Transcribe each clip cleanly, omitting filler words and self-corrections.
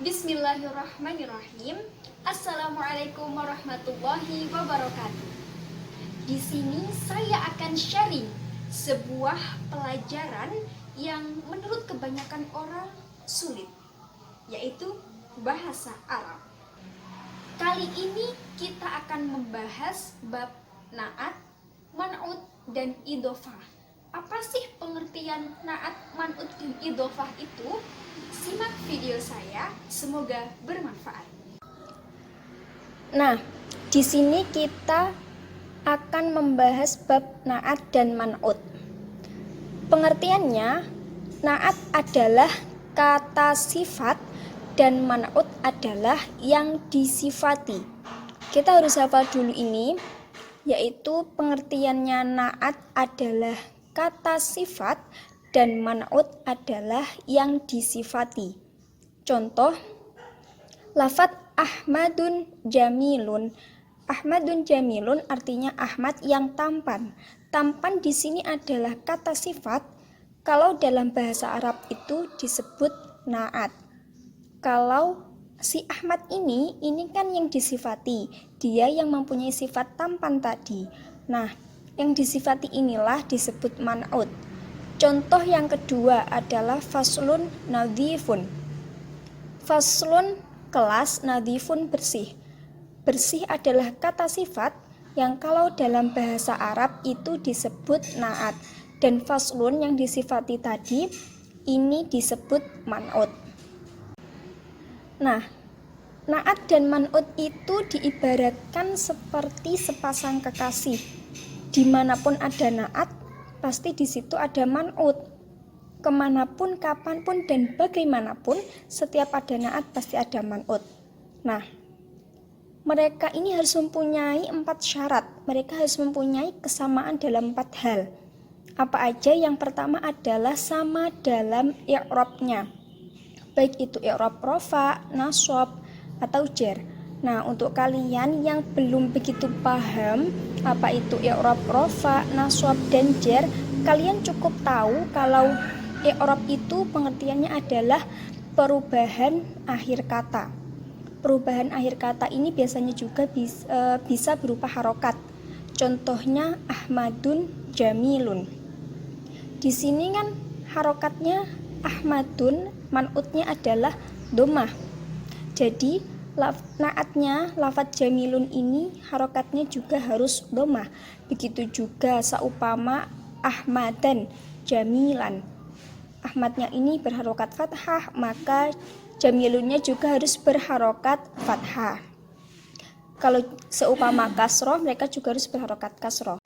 Bismillahirrahmanirrahim. Assalamualaikum warahmatullahi wabarakatuh. Di sini saya akan sharing sebuah pelajaran yang menurut kebanyakan orang sulit, yaitu bahasa Arab. Kali ini kita akan membahas bab na'at, man'ut, dan idhofah. Apa sih pengertian na'at, man'ut, dan idhofah itu? Simak video saya, semoga bermanfaat. Nah, di sini kita akan membahas bab na'at dan man'ut. Pengertiannya, na'at adalah kata sifat dan man'ut adalah yang disifati. Kita harus hafal dulu ini, yaitu pengertiannya na'at adalah kata sifat dan man'ut adalah yang disifati. Contoh, lafadz Ahmadun Jamilun. Ahmadun Jamilun artinya Ahmad yang tampan. Tampan di sini adalah kata sifat. Kalau dalam bahasa Arab itu disebut na'at. Kalau si Ahmad ini kan yang disifati. Dia yang mempunyai sifat tampan tadi. Nah, yang disifati inilah disebut man'ut. Contoh yang kedua adalah faslun nadhifun. Faslun kelas, nadhifun bersih. Bersih adalah kata sifat yang kalau dalam bahasa Arab itu disebut na'at. Dan faslun yang disifati tadi ini disebut man'ut. Nah, na'at dan man'ut itu diibaratkan seperti sepasang kekasih. Dimanapun ada na'at, pasti di situ ada man'ut. Kemanapun, kapanpun, dan bagaimanapun, setiap ada na'at pasti ada man'ut. Nah, mereka ini harus mempunyai 4 syarat. Mereka harus mempunyai kesamaan dalam 4 hal. Apa aja? Yang pertama adalah sama dalam i'rabnya. Baik itu i'rab rofa, nasab, atau jar. Nah, untuk kalian yang belum begitu paham apa itu i'rab rofa, nasab, dan jar, kalian cukup tahu kalau i'rab itu pengertiannya adalah perubahan akhir kata. Perubahan akhir kata ini biasanya juga bisa berupa harokat. Contohnya Ahmadun Jamilun. Di sini kan harokatnya Ahmadun, man'utnya adalah dhammah. Jadi na'atnya lafadz jamilun ini harokatnya juga harus dhammah. Begitu juga seumpama Ahmadan jamilan. Ahmadnya ini berharokat fathah, maka jamilunnya juga harus berharokat fathah. Kalau seumpama kasroh, mereka juga harus berharokat kasroh.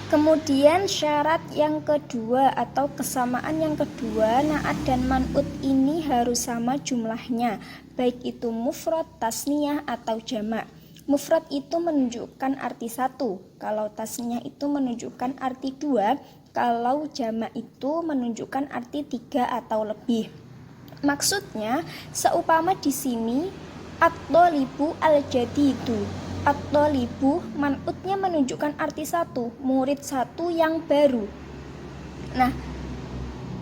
Kemudian syarat yang kedua atau kesamaan yang kedua, na'at dan man'ut ini harus sama jumlahnya, baik itu mufrad, tasniyah, atau jamak. Mufrad itu menunjukkan arti 1, kalau tasniyah itu menunjukkan arti 2, kalau jamak itu menunjukkan arti 3 atau lebih. Maksudnya, seumpama di sini at-thalibu al-jadidu. At-thalibu man'utnya menunjukkan arti 1, murid 1 yang baru. Nah,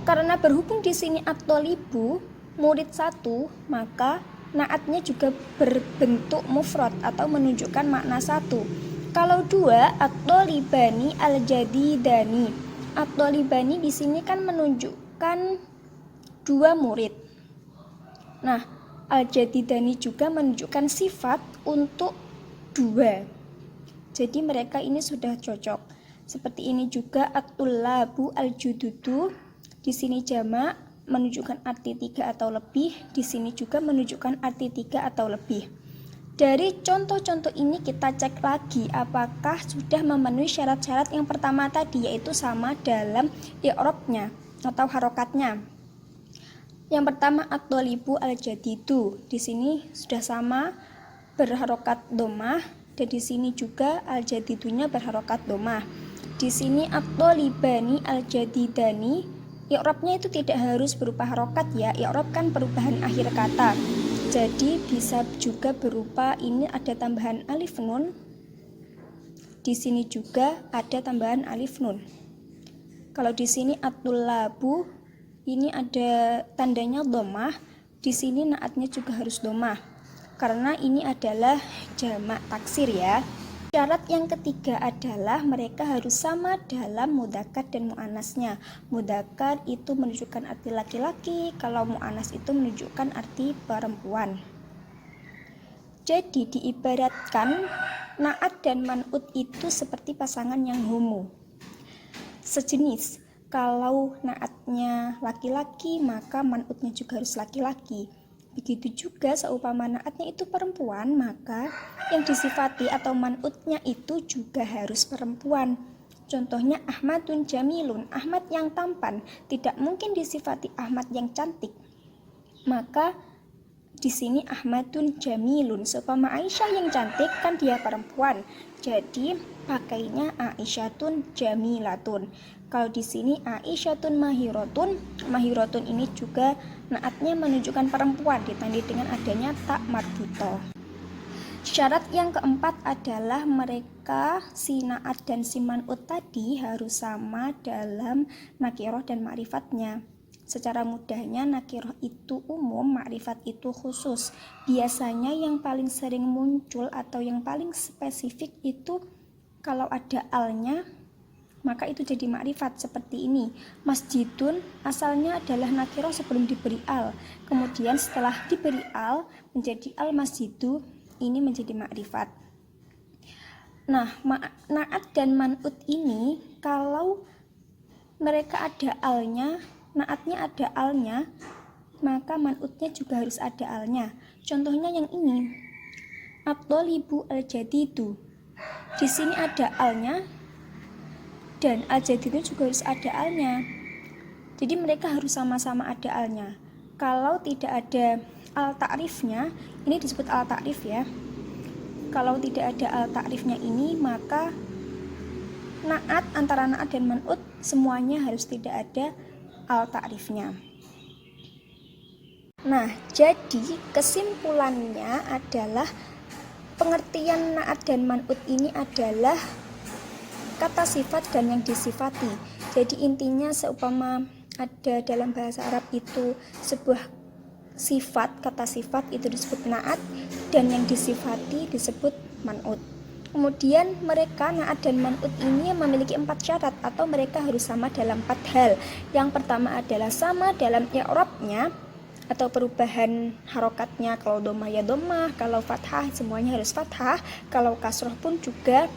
karena berhubung di sini at-thalibu murid 1, maka na'atnya juga berbentuk mufrad atau menunjukkan makna 1. Kalau 2, at-thalibani al-jadidani. At-thalibani di sini kan menunjukkan 2 murid. Nah, al-jadidani juga menunjukkan sifat untuk 2. Jadi mereka ini sudah cocok. Seperti ini juga at-tullabu al-jududu. Di sini jamak menunjukkan arti 3 atau lebih. Di sini juga menunjukkan arti 3 atau lebih. Dari contoh-contoh ini kita cek lagi apakah sudah memenuhi syarat-syarat yang pertama tadi, yaitu sama dalam i'rabnya atau harokatnya. Yang pertama at-thalibu al-jadidu. Di sini sudah sama berharokat dhammah, dan di sini juga al-jadidunya berharokat dhammah. Di sini at-thalibani al-jadidani, i'rabnya itu tidak harus berupa harokat ya. I'rab kan perubahan akhir kata. Jadi bisa juga berupa ini ada tambahan alif nun. Di sini juga ada tambahan alif nun. Kalau di sini at-tullabu ini ada tandanya dhammah, Di sini naatnya juga harus domah, karena ini adalah jamak taksir ya. Syarat yang ketiga adalah mereka harus sama dalam mudzakkar dan muannasnya. Mudzakkar itu menunjukkan arti laki-laki, kalau muannas itu menunjukkan arti perempuan. Jadi diibaratkan naat dan man'ut itu seperti pasangan yang homo, sejenis. Kalau naatnya laki-laki, maka man'utnya juga harus laki-laki. Begitu juga seumpama naatnya itu perempuan, maka yang disifati atau man'utnya itu juga harus perempuan. Contohnya Ahmadun Jamilun, Ahmad yang tampan, tidak mungkin disifati Ahmad yang cantik. Maka di sini Ahmadun Jamilun, seumpama Aisyah yang cantik kan dia perempuan, jadi pakainya Aisyatun Jamilatun. Kalau di sini Aisyatun Mahiratun, Mahiratun ini juga naatnya menunjukkan perempuan ditandai dengan adanya tak marbito. Syarat yang keempat adalah mereka si naat dan si man'ut tadi harus sama dalam nakiroh dan ma'rifatnya. Secara mudahnya nakiroh itu umum, ma'rifat itu khusus. Biasanya yang paling sering muncul atau yang paling spesifik itu kalau ada alnya, maka itu jadi ma'rifat seperti ini. Masjidun asalnya adalah nakiroh sebelum diberi al. Kemudian setelah diberi al menjadi al masjidu, ini menjadi ma'rifat. Nah, naat dan man'ut ini kalau mereka ada alnya, naatnya ada alnya, maka man'utnya juga harus ada alnya. Contohnya yang ini, at-thalibu al-jadidu. Di sini ada alnya dan al-jadidu juga harus ada alnya. Jadi mereka harus sama-sama ada alnya. Kalau tidak ada al-ta'rifnya, ini disebut al-ta'rif ya. Kalau tidak ada al-ta'rifnya ini, maka naat antara naat dan man'ut semuanya harus tidak ada al-ta'rifnya. Nah, jadi kesimpulannya adalah pengertian naat dan man'ut ini adalah kata sifat dan yang disifati. Jadi intinya seumpama ada dalam bahasa Arab itu sebuah sifat, kata sifat itu disebut naat dan yang disifati disebut man'ut. Kemudian mereka naat dan man'ut ini memiliki 4 syarat atau mereka harus sama dalam 4 hal. Yang pertama adalah sama dalam i'rabnya atau perubahan harokatnya. Kalau domah ya domah, kalau fathah semuanya harus fathah, kalau kasroh pun juga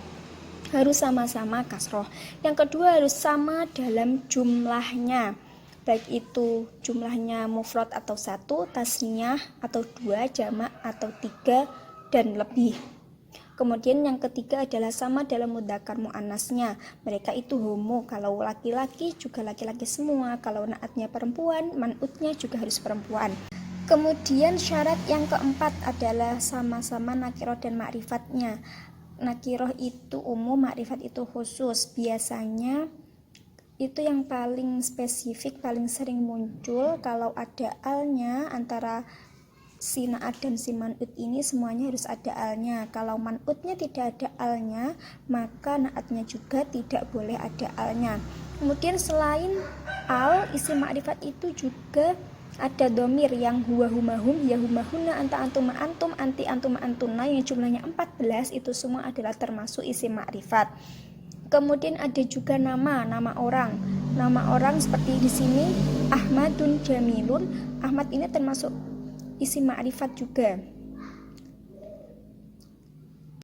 harus sama-sama kasroh. Yang kedua harus sama dalam jumlahnya, baik itu jumlahnya mufrad atau 1, tasniyah atau 2, jamak atau 3 dan lebih. Kemudian yang ketiga adalah sama dalam mudzakkar muannasnya, mereka itu homo, kalau laki-laki juga laki-laki semua, kalau naatnya perempuan, man'utnya juga harus perempuan. Kemudian syarat yang keempat adalah sama-sama nakiroh dan ma'rifatnya. Nakiroh itu umum, ma'rifat itu khusus. Biasanya itu yang paling spesifik, paling sering muncul kalau ada alnya. Antara si naat dan si man'ut ini semuanya harus ada alnya. Kalau man'utnya tidak ada alnya, maka naatnya juga tidak boleh ada alnya. Kemudian selain al, isim ma'rifat itu juga ada domir yang huwa humahum, ya humahuna, anta antum antum, anti antum antuna yang jumlahnya 14, itu semua adalah termasuk isim ma'rifat. Kemudian ada juga nama orang. Nama orang seperti di sini Ahmadun Jamilun. Ahmad ini termasuk isim ma'rifat juga.